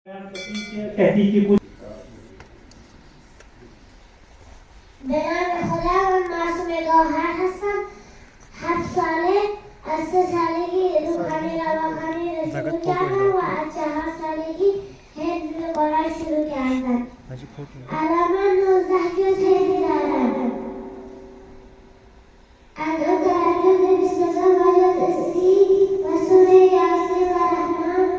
به نام خدا و معصوم گوهر هستم. 7 ساله از 3 سالگی روحانی روانی رو شروع کردم و از 4 سالگی حفظ قرآن شروع کردم. الان من 19 جز حفظ دارم. الان در جز 22 و جز 30 و سوره یاسین و رحمان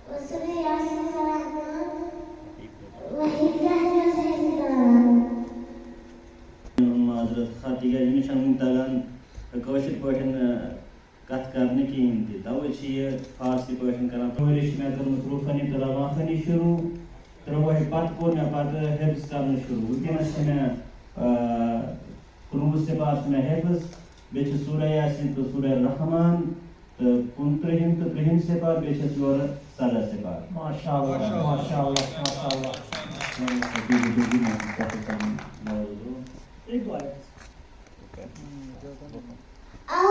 و سوره یاسین و رحمان و 17 جز حفظ دارم. معذرت خواهی دیگر اینشان ممتلان کاشت پاشن کات کرنے کی ہندی توے چیه فارسی پاشن کران توریش میں کرم روخانی تلاوانی شروع تروه پات کو نے پات حفظ کرنا شروع وکینس میں قرون سے پاس میں حفظ بیچ سورہ یاسین تو سورہ الرحمن کنترہم تو ترہم سے پار بیچ سورہ سالہ سے پار ماشاءاللہ ماشاءاللہ ماشاءاللہ أعوذ